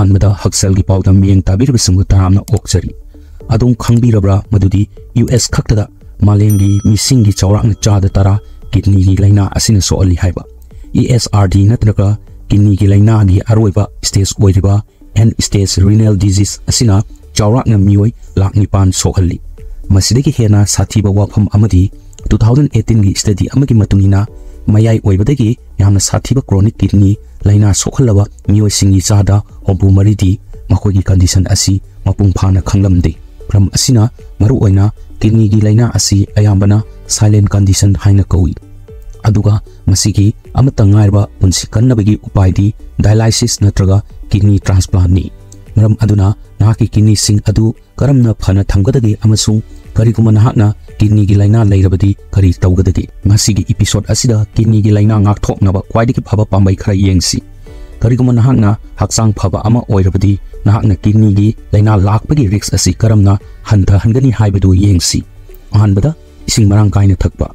अहानबदा हक्सेलगी पाउदा मियंग ताबिरबसिंगु तरामना ओक्चरी अदुम खंगबिरब्रा मदुदी US खक्तदा मालेंगी मिसिंगी चौराकना चादा तरा kidney की लाइना असिना सोअली हाइबा ESRD नत्रगा किडनी की लाइना गी अरोइबा स्टेज ओइरिबा एंड स्टेज रिनल डिजीज असिना चौराकना मियोय लाख निपान सोहल्ली मसिदगी हेना साथीबा वाफम अमदी 2018 की स्टडी अमगी मतुंगिना मयाई ओइबदगी यामना साथीबा क्रोनिक किडनी लाइना सोखलबा मियोय सिंगी चादा होंपु मरिदी मखोगी कंडीशन असी मपुंग फाना खंगलमदे प्रम असिना मरु ओइना किडनी की लाइना असी अयामबना साइलेंट कंडीशन हाइना कौई अदुगा मसिगी अमता ngairba punsi kannabagi upaidi dialysis natraga kidney transplant ni maram aduna nahaki kidney sing adu karamna phana thamgadagi amasung kariguma nahakna kidney gi laina leirabadi kari tawgadagi masigi episode asida kidney gi laina ngak thoknaba kwaidiki phaba pambai khara yengsi kariguma nahakna haksang phaba ama oirabadi nahakna kidney gi laina lakpagi risk asi karamna hantha hangani haibadu yengsi ahanbada ising marang kaina thakba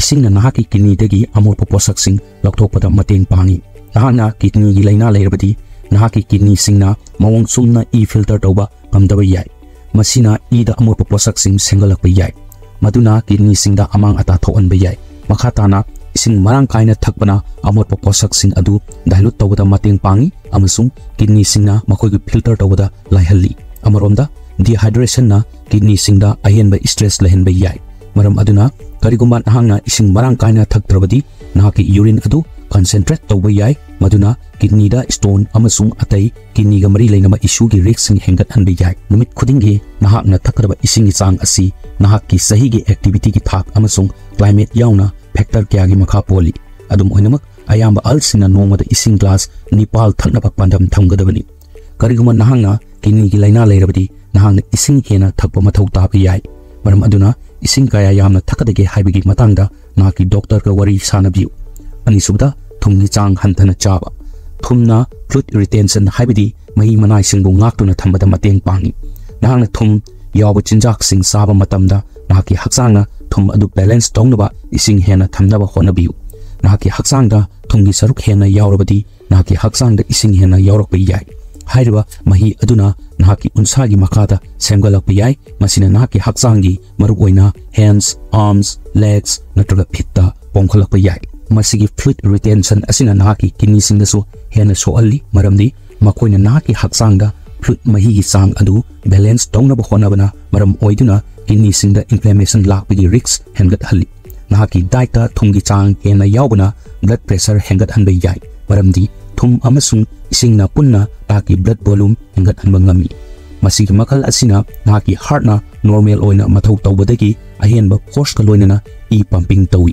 ising na nahaki kidney dagi amorpa posak sing lokthokpada mateng pangi nahakna kidney gi laina leirabadi nahaki kidney singna mawong sumna e filter tawba kamdaba yai masina e da amorpa posak sing sengalakpa yai maduna kidney singda amang ata thoanba yai makhatana ising marang kaina thakbana amorpa posak sing adu dilute tawbada mateng pangi amasung kidney singna makhoi gi filter tawbada laihalli amaromda dehydration na kidney singda ahenba stress lehenba yai maram aduna karigumba nahangna ising marang kaina thaktrabadi nahaki urine adu concentrate tawba yai maduna kidney da stone amasung atai kidney ga mari leinama issue gi risk sing hengat hanbi yai numit khudingi nahakna thakadaba ising gi chang asi nahaki sahi gi activity gi thak amasung climate yauna factor kya gi makha poli adum oinamak ayamba alsina nomada ising glass nipal thaknaba pandam thamgadabani karigumba nahangna kidney gi laina leirabadi nahangna ising hena thakpa mathau tabi yai maram aduna ising kaya yamna thakadage haibigi matangda nahaki doctor ka wari sanabiu ani subda thumni chang hanthana chaba thumna fluid retention haibidi mahi manai singbu ngaktuna thambada mateng pangi nahangna thum yawa chinjak sing saba matamda nahaki haksangna thum adu balance tongnaba ising hena thamnaba honabiu nahaki haksangda thumgi saruk hena yawrabadi nahaki haksangda ising hena yawrakpa yai hairiba mahi aduna nahaki unsagi makada semgalakpa yai masina nahaki haksangi maruoina hands arms legs natraga phitta pongkhalakpa yai masigi fluid retention asina nahaki kidney singdasu hena soalli maramdi makoina nahaki haksangda fluid mahi gi sang adu balance tongnaba honabana maram oiduna kidney singda inflammation lakpagi risk hengat halli nahaki diet ta thumgi chang hena yawbana blood pressure hengat hanbai yai maramdi thum amasung isingna punna taki blood volume hengat hanba ngami masigi makal asina nahaki heart na normal oina mathau tawbadagi ahenba force ka loinana e pumping tawi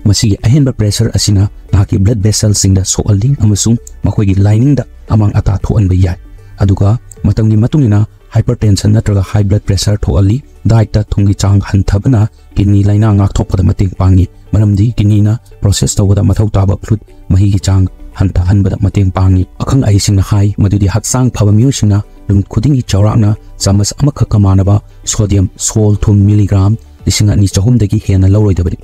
masigi ahenba pressure asina nahaki blood vessels singda soalli amasung makoigi lining da amang ata thoanba yai aduga matamgi matungina hypertension natraga high blood pressure thoalli diet ta thungi chang hanthabana kidney laina ngak thokpada mateng pangi maramdi kidney na process tawada mathau taba fluid mahi gi chang hanta hanbada mateng pangi akhang ai singna hai madudi haksang phaba miusingna lum khudingi chawrakna chamas amakha kamanaba sodium salt 2 milligram lisinga ni chahum dagi hena lawroidabani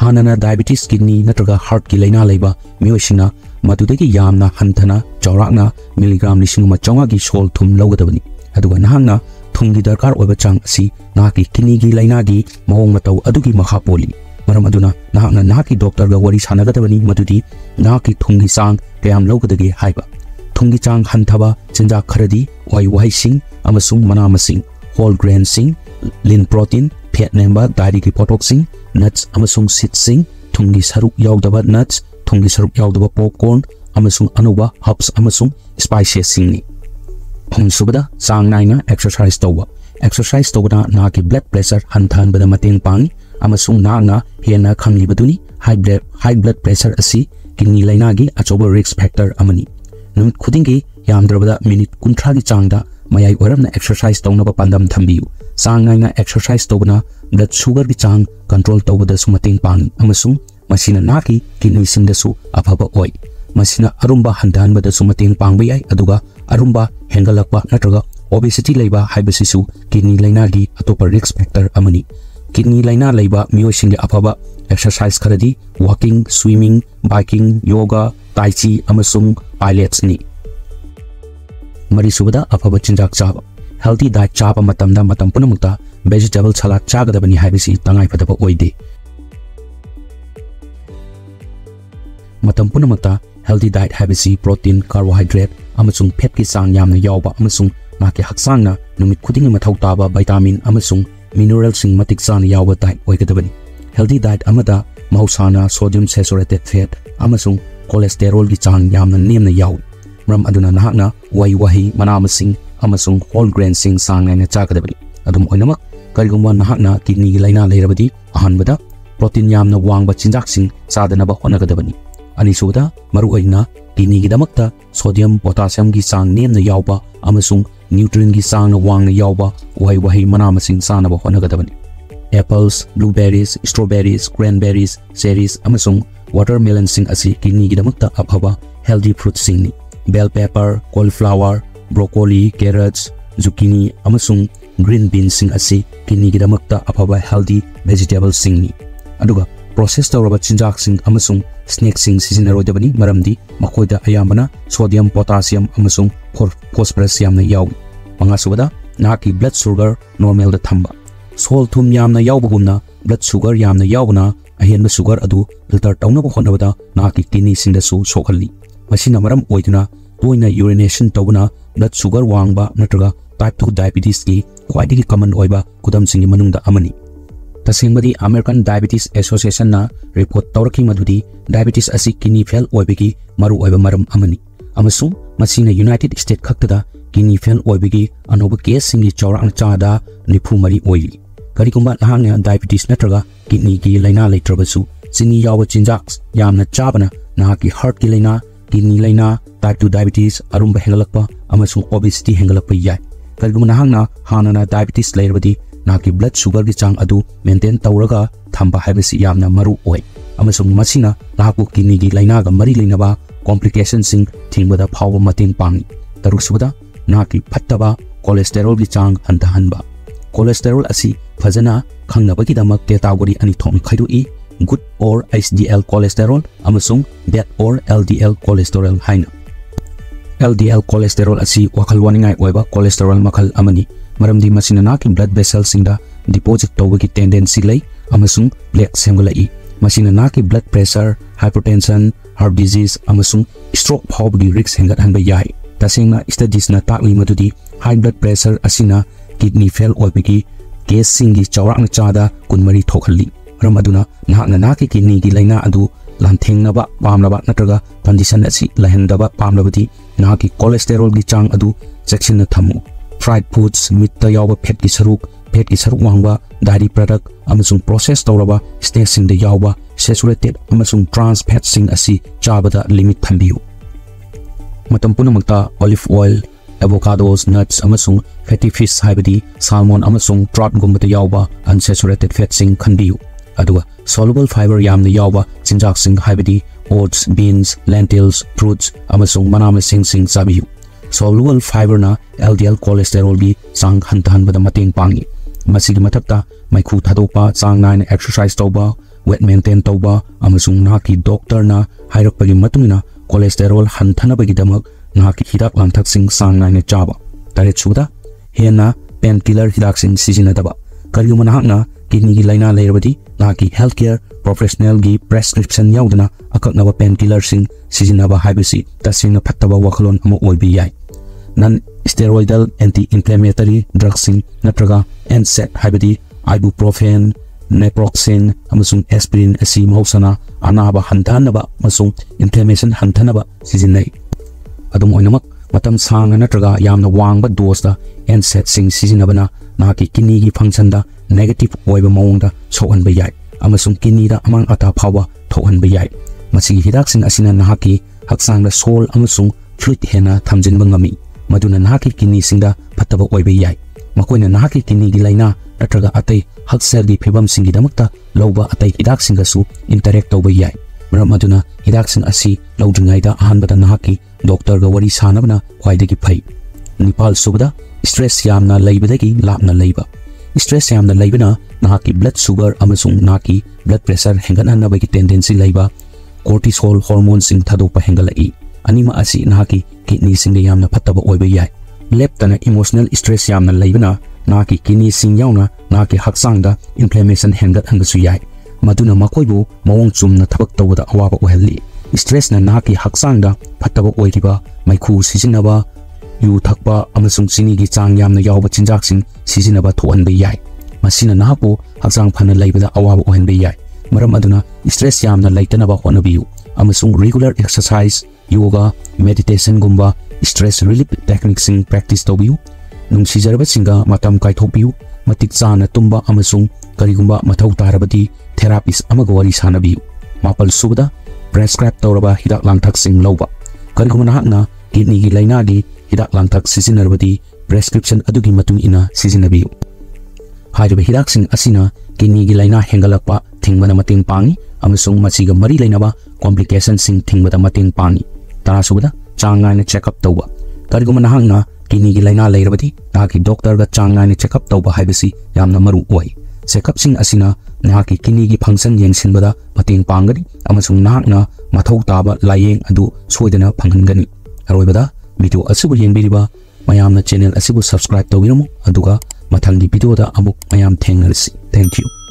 hanana diabetes kidney natraga heart ki laina leiba miusingna madudagi yamna hanthana chawrakna milligram lisinga chawga gi salt thum lawgadabani aduga nahangna thumgi darkar oiba chang asi nahaki kidney gi laina gi mahong matau adugi makha poli maram aduna nahakna nahaki doctor ga wari sanagadabani madudi nahaki thungi chang kayam lawgadagi haiba thungi chang hanthaba chinja kharadi wai sing amasung mana masing whole grain sing lean protein fat number dietary ki potok sing nuts amasung seed sing thungi saruk yawdaba nuts thungi saruk yawdaba popcorn amasung anuba herbs amasung spices sing ni subada chang naina exercise tawba nahaki blood pressure hanthanbada mateng pangi amasung nangna hena khanglibaduni high blood pressure asi kidney laina gi achoba risk factor amani numit khudingi yamdrabada minute 30 gi changda mayai oramna exercise tawnaba pandam thambiu chang naina exercise tawbana blood sugar gi chang control tawbada sumateng pangi amasung masina naki kidney singdasu afaba oi masina arumba handanbada sumateng pangbai ai aduga arumba hengalakpa natraga obesity leiba haibasisu kidney laina gi atopa risk factor amani kidney laina leiba miosingi afaba exercise kharadi walking swimming biking yoga tai chi amasung pilates ni Marisubada afaba chinjak chaba healthy diet chaba matam punamukta vegetable salad chagadabani haibisi tangai fataba oide matam punamukta healthy diet haibisi protein carbohydrate amasung fat ki sang yamna yawba amasung naki haksangna numit khudingi mathau taba vitamin amasung mineral sing matik chana yawba diet oigadabani healthy diet amada mahusana sodium saturated fat amasung cholesterol ki chang yamna nemna yaw ram aduna nahakna wahi manamasing amasung whole grain sing sang naina chagadabani adum oinamak karigumwa nahakna kidney gi laina leirabadi ahanbada protein yamna wangba chinjak sing chadanaba honagadabani anisubada maru oina kidney gi damakta sodium potassium gi sang nemna yawba amasung nutrient gi sang na wangna yawba wahi manamasing sanaba honagadabani apples blueberries strawberries cranberries cherries amasung watermelon sing asi kidney gi damakta afaba healthy fruit sing ni bell pepper cauliflower broccoli carrots zucchini amasung green beans sing asi kidney gi damakta afaba healthy vegetables sing ni aduga process tawraba chinjak sing amasung snack sing sizinaroi maramdi makoida ayambana sodium potassium amasung phosphorus yamna yawi mangasubada naki blood sugar normal da thamba sol thum yamna yawbagumna blood sugar yamna yawbana ahenba sugar adu filter tawnaba honabada naki kidney sing da su sokhalli masina maram oiduna toina urination tawna blood sugar wangba natraga type 2 diabetes ki quite common oiba kudam singi manungda amani tasingmadi American Diabetes Association na report tawraki madudi diabetes asi kidney fail oibigi maru oiba maram amani amasung masina United States khaktada kidney fail oibigi anoba case singi chawrang chada nipu mari oili karigumba nahangna diabetes natraga kidney gi laina leitrabasu chini yawa chinjak yamna chabana nahaki heart ki laina kidney laina type 2 diabetes arumba hengalakpa amasung obesity hengalakpa yai karigumba nahangna hanana diabetes leirabadi naki blood sugar gi chang adu maintain tawraga thamba haibasi yamna maru oi amasung masina nahaku kidney gi laina ga mari leinaba complications sing thingbada phawa mating pangi tarusubada naki phattaba cholesterol gi chang hanba cholesterol asi fajana khangnabagi damak category ani thong khairu i good or HDL cholesterol amasung bad or LDL cholesterol haina LDL cholesterol asi wakal waningai oiba cholesterol makhal amani maramdi masina naki blood vessels singda deposit tawagi tendency lay amasung plaque semgalai masina naki blood pressure hypertension heart disease amasung stroke phawgi risk hengat hanba yai tasingna studies na takli madudi high blood pressure asina kidney fail oibigi case singi chawrang chada kunmari thokhalli ramaduna nahakna naki kidney gi laina adu lanthengnaba pamlaba natraga condition asi lahendaba pamlabadi naki cholesterol gi chang adu section thamu fried foods meat ta yawa fat ki saruk wangba dairy product amasung process tawraba snacks sing da yawa saturated amasung trans fat sing asi chabada limit thambiu matam punamakta olive oil avocados nuts amasung fatty fish haibadi salmon amasung trout gumbata yawa unsaturated fat sing khanbiu aduga soluble fiber yamna yawa chinjak sing haibadi oats beans lentils fruits amasung manama sing sabiu soluble fiber na LDL cholesterol gi sang hantahan bada mating pangi masigi mathakta maikhu thadokpa chang naina exercise tawba weight maintain tawba amasung naki doctor na hairakpagi matungina cholesterol hanthana bagi damak naki hidak lanthak sing sang naina chaba tare chuda hena painkiller hidak sing sizinadaba kariguma nahakna kidney gi laina leirabadi naki healthcare professional gi prescription yaudana akaknaba painkiller sing sizinaba haibisi tasingna phattaba wakhalon ama oibi yai non steroidal anti-inflammatory drugs sing natraga NSAID haibadi ibuprofen naproxen amasung aspirin asi mahusana anaba hantanaba amasung inflammation hantanaba sizinai adum oinamak matam sanga natraga yamna wangba dose da NSAID sing sizinabana naki kidney gi function da negative oiba mawngda sohanba yai amasung kidney da amang ata phawa thohanba yai masigi hidak sing asina nahaki haksangda sol amasung fluid hena thamjinba ngami maduna nahaki kidney singda phattaba oiba yai makoina nahaki kidney gi laina natraga atai Hakselgi phibam singi damakta loba atai hidak singa su interact tawba yai maram aduna hidak sing asi lodringaida ahanbada nahaki doctor ga wari sanabna khwaidagi phai nipal subada stress yamna leibadagi lapna leiba stress yamna leibana nahaki blood sugar amasung naki blood pressure henganana bagi tendency leiba cortisol hormone sing thadokpa hengalai anima asi nahaki kidney sing yamna phattaba oiba yai leptana emotional stress yamna leibana na ki kidney sing yauna na ki haksang da inflammation hengat hangasu yai maduna makoibu mawong chumna thabak tawada awaba ohelli stress na ki haksang da phattaba oiriba maikhu sijinaba yu thakba amasung chini gi chang yamna yawba chinjak sing sijinaba thohan be yai masina nahapu haksang phana leibada awaba ohen be yai maram aduna stress yamna leitanaba honabiu amasung regular exercise yoga meditation gumba stress relief techniques sing practice tobiu nung sijaraba singa matam kai thopiu matik chana tumba amasung karigumba mathau tarabati therapist amaga wari sanabiu mapal subada prescribe tawraba hidak langthak sing loba karigumna hakna kidney gi laina gi hidak langthak sizinarbati prescription adugi matung ina sizinabiu hariba hidak sing asina kidney gi laina hengalakpa thingmana mating pangi amasung machiga mari lainaba complication sing thingmada mating pangi tara subada changai na check up tawba karigumna hakna kidney gi laina leirabati naki doctor ga changai na check up tawba haibasi yamna maru oi check up sing asina naki kidney gi function yengsinbada mating pangani amasung nahakna mathau taba layeng adu soidana phangangani aroibada video asibu yengbiriba mayamna channel asibu subscribe tawiramu aduga mathangi video da amuk mayam thengnarisi thank you